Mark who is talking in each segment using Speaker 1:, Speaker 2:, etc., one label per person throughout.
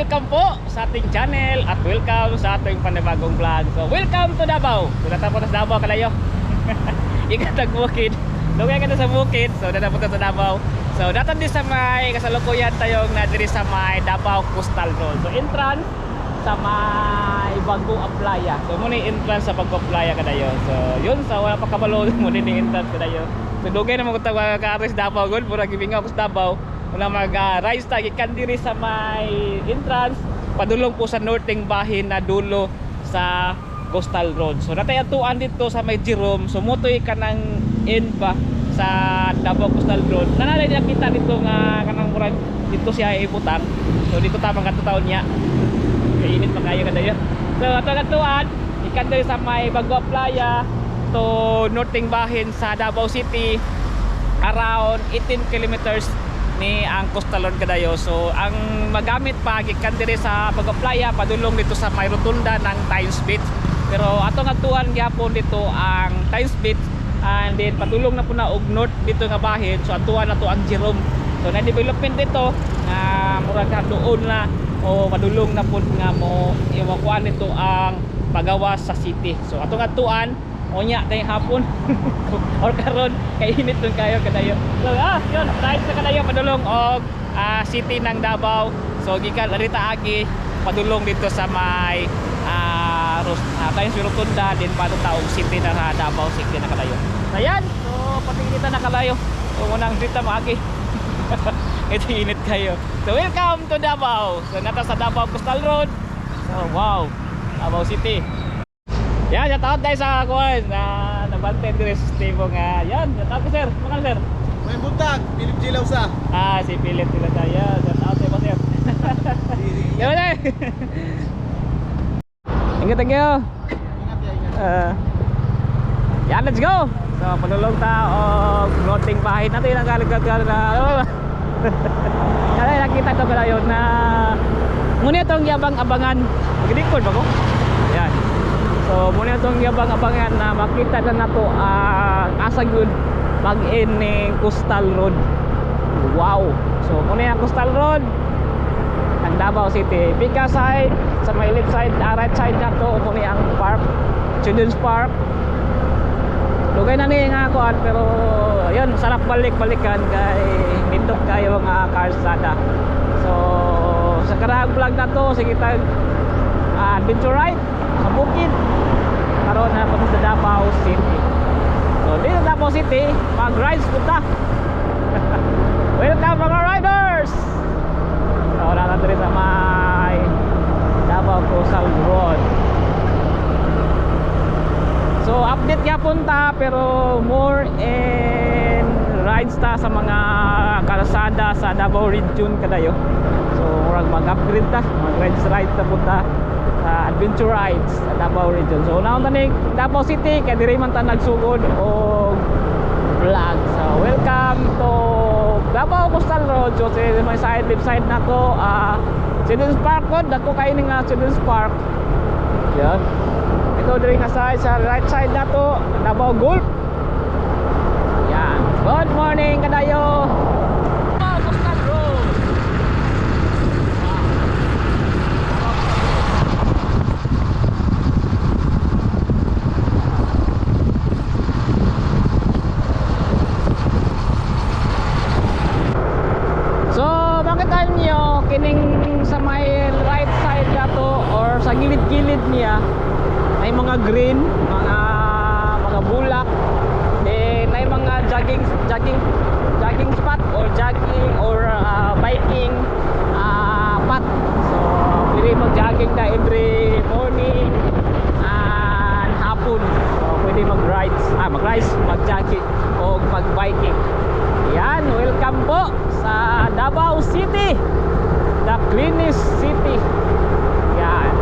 Speaker 1: welcome po sa ating channel at welcome sa ating panibagong vlog. So welcome to Davao. So natapos na sa Davao kalayo. Ikat ang bukid. Lugay ka na sa bukid. So natapos na sa Davao. So datan di sa may kasalukuyan tayong na diri sa may Davao Coastal Road. So entrance sa may Bagong Playa. So muna yung entrance sa Bagong Playa kadayo. So yun sa wala pa kabalo mo din yung entrance kadayo. So dugay na mga ka-aris Davao gud mura gibingaw ko sa Davao. Wala mag-rise tag ikan diri sa may entrance padulong po sa northeng bahin na dulo sa Coastal Road. So natay atuan dito sa may Jerome. So mutoy ka ng end ba sa Davao Coastal Road. Nanalay nakita dito nga kanang murag dito siya iputan. So dito tamang katutaon niya. Kainit pa kayo kadayo. So atong atuan ikan diri sa may Bagong Playa to northeng bahin sa Davao City around 18 kilometers ni ang Coastal Road kadayo. So ang magamit pa gikan diri sa Bagong Playa padulong dito sa may rotunda ng Times Beach. Pero atong atuan gyapon dito ang Times Beach and then padulong na po na og north dito nga bahin. So atuan na to ang Jerome. So na development dito nga murag doon na o padulong na po nga mo iwakuan nito ang pagawas sa city. So atong atuan onya tay hapon or karon kay init dun kayo kadayo. So yun right sa kadayo padulong og city ng Davao. So gikan arita agi padulong dito sa may tayo sa rotunda din patutaog city na sa Davao City na kadayo. So yan, so patingita na kadayo. So unang dito maagi. Ito init kayo. So welcome to Davao. So nata sa Davao Coastal Road. So wow, Davao City. Yan, shout out guys sa kuwan na nabantay dire sa stable nga. Yan, shout out ko sir. Mga sir.
Speaker 2: May buntag, Philip Gilaw sa.
Speaker 1: Si Philip sila tayo. Shout out sa sir. Yan na. Ingat tayo. Yan, let's go. So padulong ta og floating bahay natin ang galigag na. Yan nakita ko pala yun na muna itong yabang-abangan. Mag-record ba ko? Yan. So muna itong yabang-abangan na makita na nato asag yun mag-in ng Coastal Road. Wow. So muna yung Coastal Road ng Davao City. Pika side, sa may left side, right side na to muna yung park, Children's Park. Lugay na ni nga ako pero yun, sarap balik-balikan kay nindot kayo mga karsada. So sa karang vlog na to sige tag adventure ride sa bukid karon na punta sa Davao City. So dito sa Davao City mag-rides punta. Welcome mga riders. So na diri sa may Davao Coastal Road. So update kaya punta pero more in rides ta sa mga kalsada sa Davao region kadayo. So murag mag-upgrade ta, mag-rides ta punta adventure rides sa Davao region. So naon tani Davao City kay diri man ta nagsugod og vlog. So welcome to Davao Coastal Road. So sa may side left side nako Children's Park pod dako kay ning Children's Park. Yan. Ito diri nga side sa right side nato Davao Gulf. Yan. Good morning kadayo. Coastal Road. Makita nyo kining sa may right side nato or sa gilid-gilid niya ay mga green, mga bulak, then ay mga jogging spot or jogging or biking path. So pwede mag-jogging na every morning and hapon. So pwede mag-rides, mag-jogging o mag-biking. Yan, welcome po sa Davao City, the cleanest city. Yan,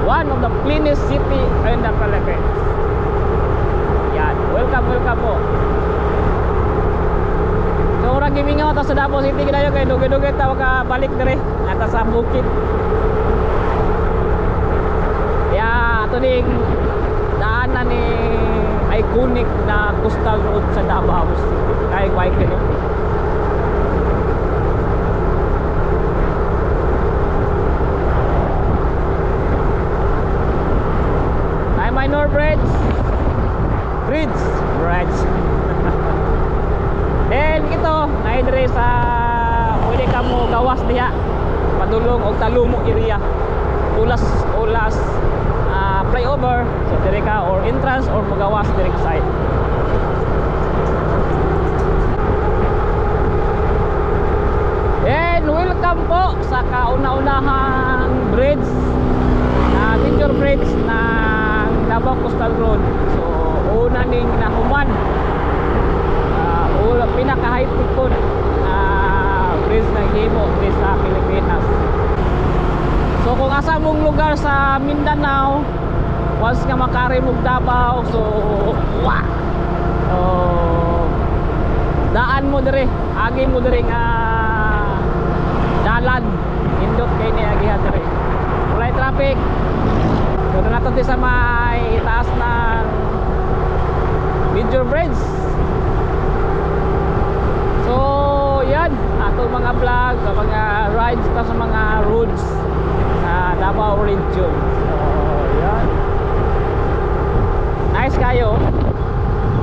Speaker 1: one of the cleanest city in the Philippines. Yan, welcome po. So murag gimingaw ta sa Davao City kadayo kay dugay-dugay ta ka balik dire ata sa bukid. Ya, ato ning daanan ni iconic na Coastal Road sa Davao City. Kay bike ni sa pwede ka mo gawas diha padulong og Talumo area. Ulas flyover so dire ka or entrance or magawas dire ka side. And welcome po sa kauna-unahang bridge na major bridge ng Davao Coastal Road. So una ning nahuman pinaka-high-tech po bridge na himo bridge sa Pilipinas. So kung asa mong lugar sa Mindanao once nga makarimog Davao so wah daan mo dire agi mo dire nga dalan indot kay ni agihan dire walay traffic. So na nato sa may itaas ng major bridge. So yan ato mga vlog sa mga rides pa sa mga roads sa Davao region. So yan nice kayo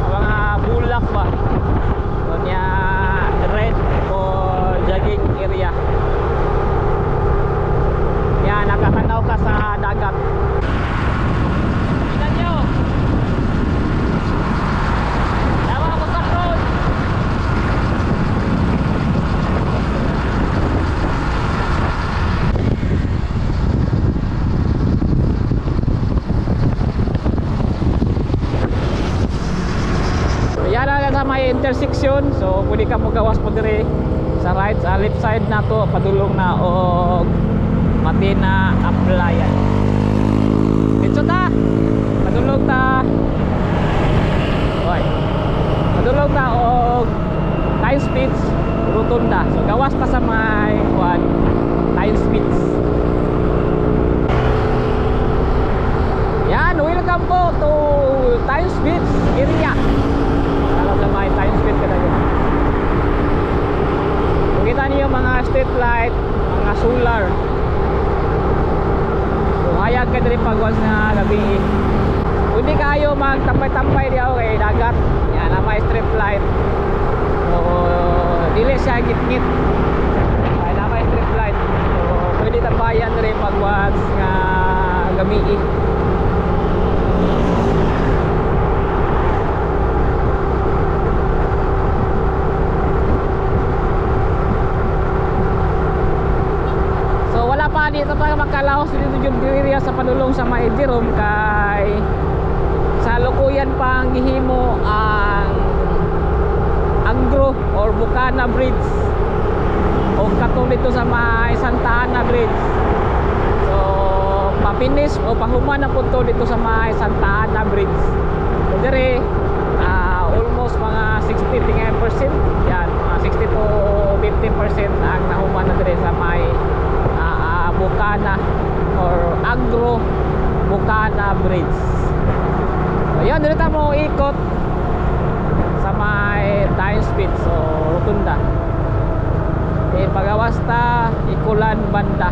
Speaker 1: mga bulak ba so niya red o jogging area yan nakatanaw ka sa dagat. Tingnan nyo Davao Coastal Road. Yan na sa may intersection so pwede ka mo gawas po dire sa right sa left side na to padulong na og Matina Aplayan. Dito ta padulong ta oy padulong ta og Time Speeds Rotunda. So gawas ta sa may Time Speeds. Yan, welcome po to Time Speeds area. Alam na may Time Speed ka tayo. Kita niyo mga street light, mga solar. So hayag ka diri pagwas nga gabi. Hindi kayo magtampay-tampay diaw kay dagat. Yan na may street light. So dili siya gitgit. Ay na may street light. So pwede tambayan diri pagwas nga gabi. Dito pa makalaos dito yung area sa padulong sa may Jerome kay sa lukuyan pang gihimo ang Agro or Bukana Bridge o katong dito sa may Santa Ana Bridge. So papinis o pahuman na punto dito sa may Santa Ana Bridge. So dire almost mga 60% yan mga 60 to 50% ang nahuman na dire sa may Bukana or Agro Bukana Bridge. So yun, dito mo ikot sa may Time Speed so Rotunda. Pagawas ta ikulan banda.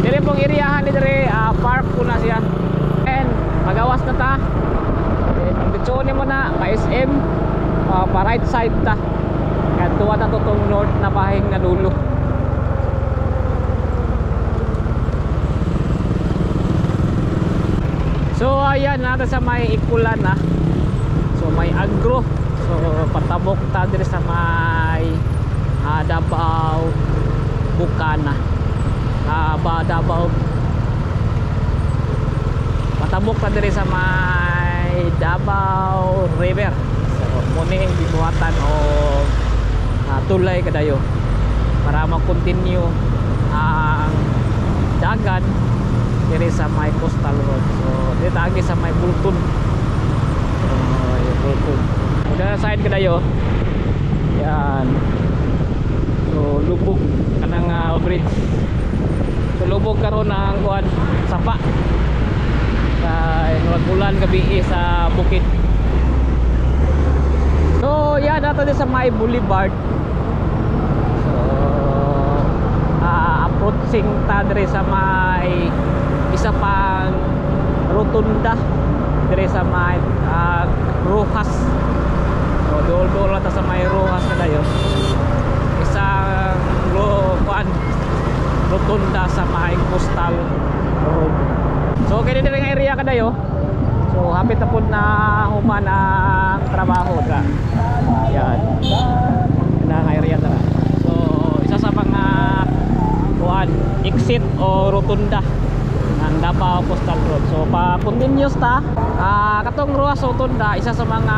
Speaker 1: Dire pong iriyahan ni dire park ko na siya. Magawas na ta pagditsyonin mo na pa SM pa right side ta kaya tuwa na to tong north na bahing na dulo. So ayan natin sa may ikulan na so may Agro so patabok ta dire sa may Davao Bukana Davao tabok ta diri sa may Davao River. So muni bibuhatan og tulay kadayo para mag-continue ang dagat diri sa may Coastal Road. So dito agi sa may Bulton. Bulton. Udah side kadayo. Yan. So lubog kanang bridge. So lubog karon ang kuan sapa. Nagbulan gabi sa bukid. So yan nato din sa may boulevard. So approaching ta dire sa may rotunda dire sa may Rojas. So dool ta sa may Rojas kadayo. Isang rotunda sa may Coastal Road. So kini dire nga area kadayo. So hapit na pud na human ang trabaho ka. Yan. Na area na. So isa sa mga exit o rotunda ng Davao Coastal Road. So pa continuous ta katong Rojas Rotunda isa sa mga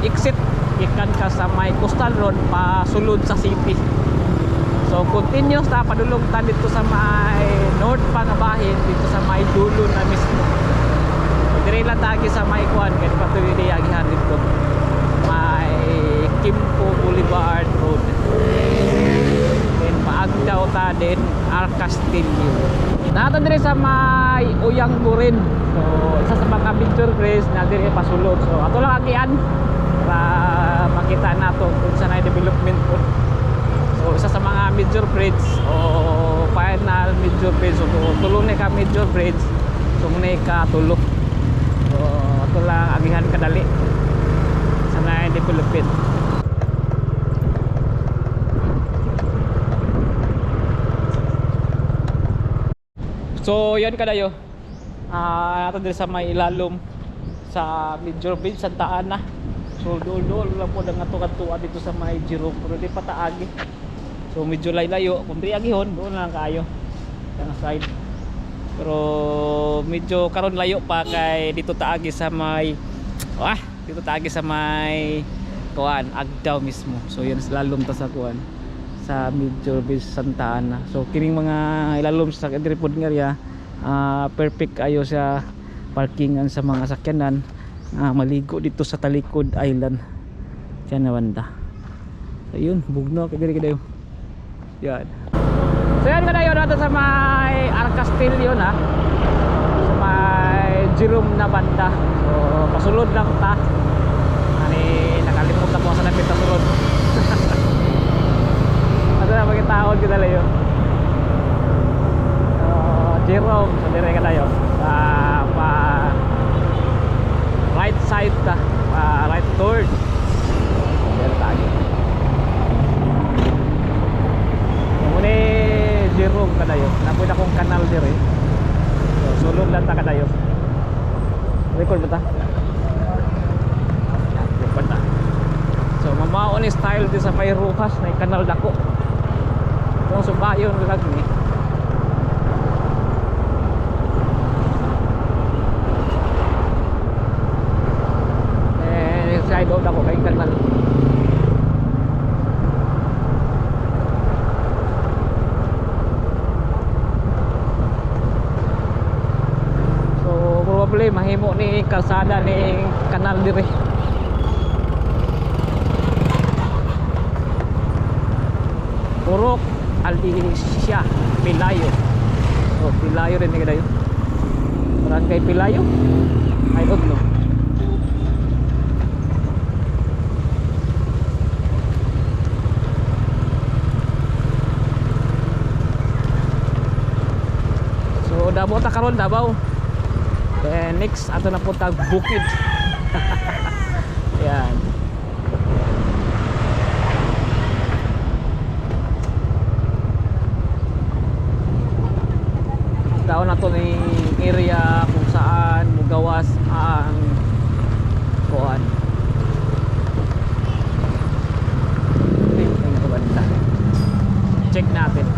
Speaker 1: exit ikan ka sa may Coastal Road pa sulod sa city. So continuous ta padulong ta dito sa may north pa nga bahin dito sa may dulo na mismo. Dire lang tagi sa may kuan kay patuloy di agihan dito. May Kimpo Boulevard Road. Then paagdaw ta din Arcastillo. Nato dire sa may Uyang Burin. So isa sa mga major bridge na dire pasulod. So ato lang agian para makita nato kung saan ay development po. So isa sa mga major bridge o final major bridge. So tulo ni ka major bridge. So muna ka tulo. So ato lang agihan kadali sana ay development. So yun kadayo. Nato dire sa may ilalom sa major bridge Santa Ana. So dol lang po ang ato-atuan dito sa may Jerome pero di pa taagi. So medyo layo kung di agihon doon lang kayo sa side. Pero medyo karon layo pa kay dito taagi sa may dito taagi sa may kuan Agdao mismo. So yun lalom ta sa kuan sa Major Bridge Santa Ana. So kining mga ilalom sa diripod nga area perfect ayo sa parkingan sa mga sakyanan. Maligo dito sa Talikod Island. Diyan na banda. So yun, bugno kay diri kayo. Yan. So yan kadayo nato sa may Arcastillo na. Sa may Jerome na banda. So pasulod lang ta. Nakalimutan ko sa napit na sulod. Ito na magkitaon kita layo. So Jerome, so dire kadayo. Pa right side ta, right turn. Diyan tayo. Muna Jerome kadayo. Napuy akong kanal dire. So sulod lang ta kadayo. Record ba ta? Record ta. So mamaon ni style di sa may Rojas na kanal dako. Yung subayon lag ni. Side out ako kay kanal. So probably mahimo ni kalsada ni kanal dire. Purok Aldicia Pilayo. So Pilayo rin ni kadayo. Barangay Pilayo. Ay no. Davao ta karon Davao. Then next ato na punta Bukid. Yan. Daw na to ni area kung saan mugawas ang kuan. Check natin.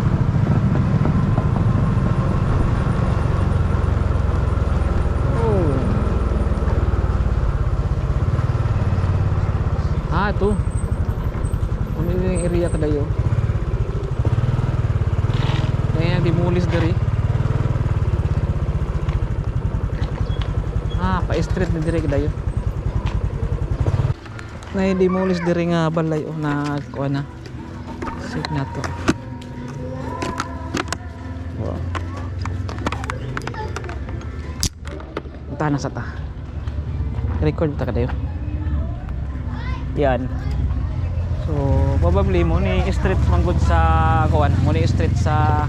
Speaker 1: Ito kung yung area kadayo kaya dimulis dari pa street na dire kadayo na dimulis dari nga balay na kuha na check na to. Wow. Punta na sa ta record ta kadayo. Yan. So probably mo ni street manggod sa kuan, mo ni street sa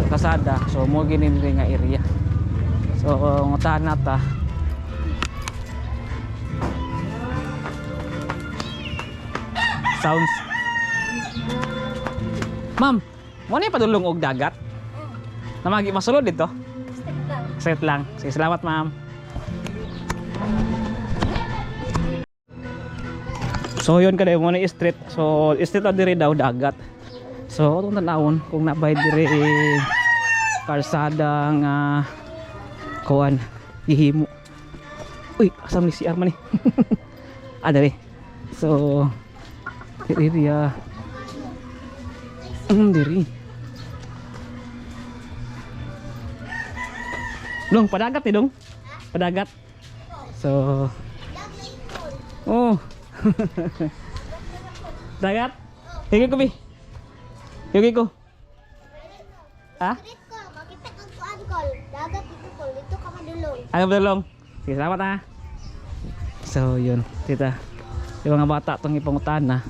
Speaker 1: kasada. So mo gini nga area So ngutahan nata. Sounds. Ma'am, mo na padulong og dagat? Namagi masulod dito? Straight lang. Sige, salamat ma'am. So yun kada mo na street. So street na diri daw dagat. So atong tanawon kung nabay diri kalsada nga kuan gihimo. Uy, asam ni CR man ni. Diri. So diri diri. Dong, padagat ni dong. Padagat. So oh. Dagat. Higi ko bi. Higi ko. Ha?
Speaker 3: Dito, makita kang kuan kol. Dagat dito kol. Dito ka madulong.
Speaker 1: Ano belong? Sige, salamat ha. So yun, tita. Yung mga bata itong ipangutan na.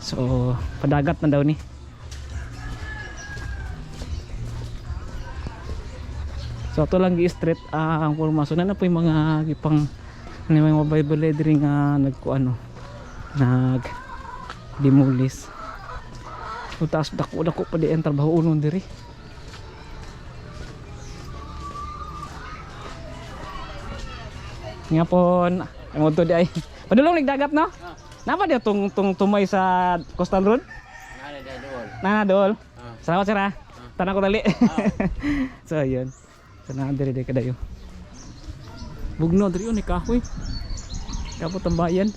Speaker 1: So padagat na daw ni. So ito lang gi-street ang formasyon na po yung mga gipang may mga Bible diri nga nagkuano nag demolis. So taas dako pa di ang trabaho unon diri. Nga po amo to di ay padulong nagdagat no? Napa dia tung tumay sa Coastal Road? Nana dool. Salamat sir ha. Tanang ko dali. So yun. Sana diri kadayo. Bugno diri ni kahoy. Kapot ang bayan.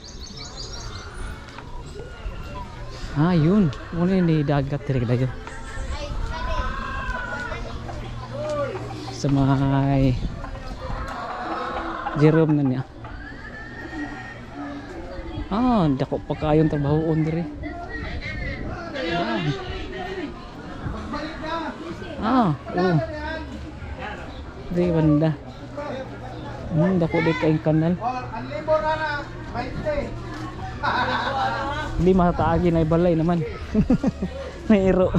Speaker 1: Yun. Muna ni dagat diri kadayo. Sa may Jerome na niya. Dako pa kayong trabahoon diri. Di banda. Dako di kaing kanal. Hindi matataagi na ibalay naman. Nairo.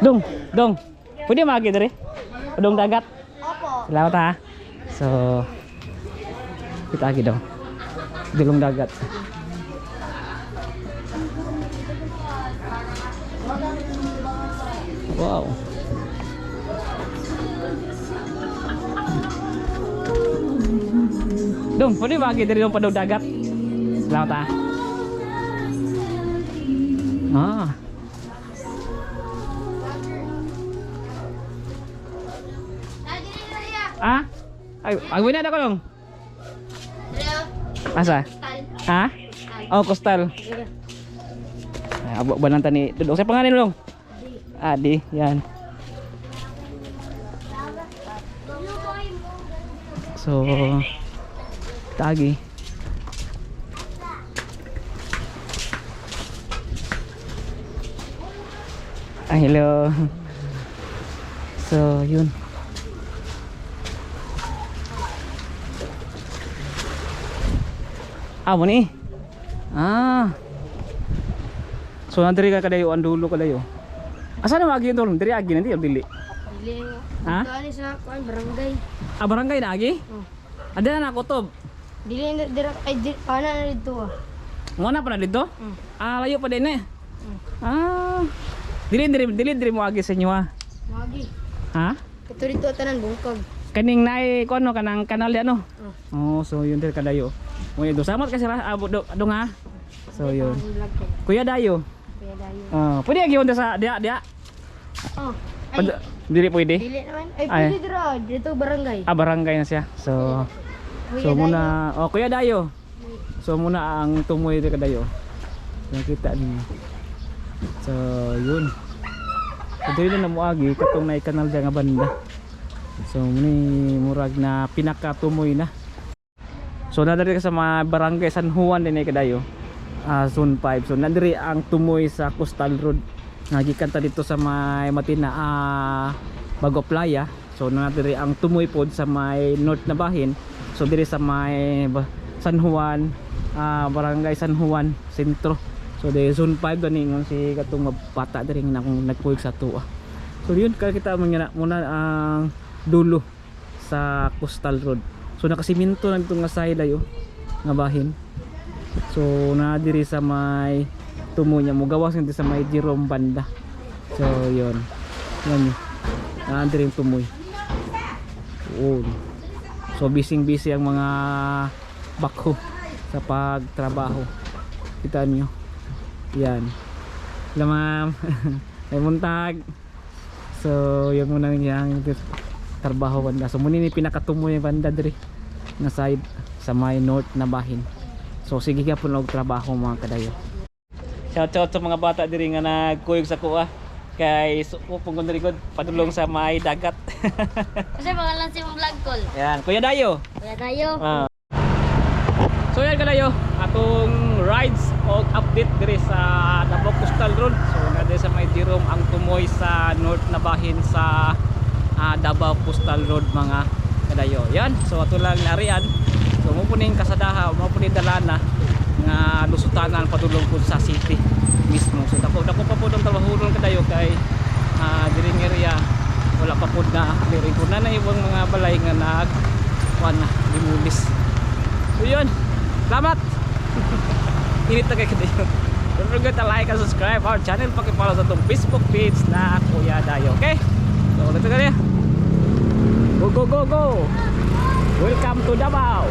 Speaker 1: Dong. Pwede magi diri? Dong dagat.
Speaker 3: Opo.
Speaker 1: Salamat ha. So kita lagi dong. Dilong dagat. Wow. Dong, pwede bagi dari dong padang dagat. Salamat ha. Ay, wala na ko dong. Asa? Ha? Oh, Coastal. Ay, abo ba nang tani? Dudong sa pangalan dong. Adi, yan. So, tagi. Hello. So, yun. Mo ni. So, nandiri ka kadayo, andulo kadayo. Asa na magi yung diri agi nanti yung dili?
Speaker 3: Dili.
Speaker 1: Ha?
Speaker 3: Dali sa kuan barangay.
Speaker 1: Barangay na agi? Ada na nakutob.
Speaker 3: Dili dira ay ana na dito.
Speaker 1: Ngona pa na dito? Layo pa din eh. Dili mo agi sa inyo ha.
Speaker 3: Magi.
Speaker 1: Ha?
Speaker 3: Kato dito tanan bungkag.
Speaker 1: Kaning nai kuno kanang kanal ya no. So yun dir kadayo. Mo do samat kasi dong ha. So yun. Kuya Dayo.
Speaker 3: Kuya Dayo.
Speaker 1: Pwede agi onda sa dia. Dili pwede.
Speaker 3: Dili naman. Ay pwede dira dito barangay.
Speaker 1: Barangay na siya. So muna Kuya Dayo. So muna ang tumoy dir kadayo. Nakita niyo. So yun. Dili na mo agi katong nay kanal dia nga banda. So muni murag na pinakatumoy na. So nadiri ka sa mga barangay San Juan din ay kadayo. Zone 5. So nadiri ang tumoy sa Coastal Road. Nagikan ta dito sa may Matina Bago Playa. So nadiri ang tumoy pod sa may north na bahin. So diri sa may San Juan, barangay San Juan Sentro. So di Zone 5 ganingon si katong bata diri nga nagpuig sa tuwa. So So yun, kakita mo nga na muna ang dulo sa Coastal Road. So nakasiminto na dito nga side ayo nga bahin. So na diri sa may tumo niya mo gawas nito sa may Jerome banda. So yun. Yan. Na diri yung tumoy. Oh. So busy ang mga bakho sa pagtrabaho. Kita niyo. Yan. Lamam. Ay muntag. So yung muna yang trabaho banda. So muna ni pinakatumoy yung banda diri na side sa may north na bahin. So sige ka po og trabaho mga kadayo. Shout out sa mga bata diri nga nagkuyog sa kuha kay suko pong gud padulong sa may dagat.
Speaker 3: Kasi pangalan si mong vlog call.
Speaker 1: Yan, Kuya Dayo.
Speaker 3: Kaya tayo.
Speaker 1: So yan kadayo, atong rides o update diri sa Davao Coastal Road. So na diri sa may Jerome ang tumoy sa north na bahin sa Davao Coastal Road mga kadayo. Yan, so ato lang narian. So mo puning kasadaha, mo puning dalana nga lusutanan padulong pud sa city mismo. So dako pa pud ang trabahon kadayo kay diri nga area wala pa pud na clearing pud na ibang mga balay nga nag limulis. So yun, salamat. Init na kayo kadayo. Don't forget to like and subscribe our channel, paki-follow sa itong Facebook page na Kuya Dayo. Okay, so let's go. Go go go go. Welcome to Davao.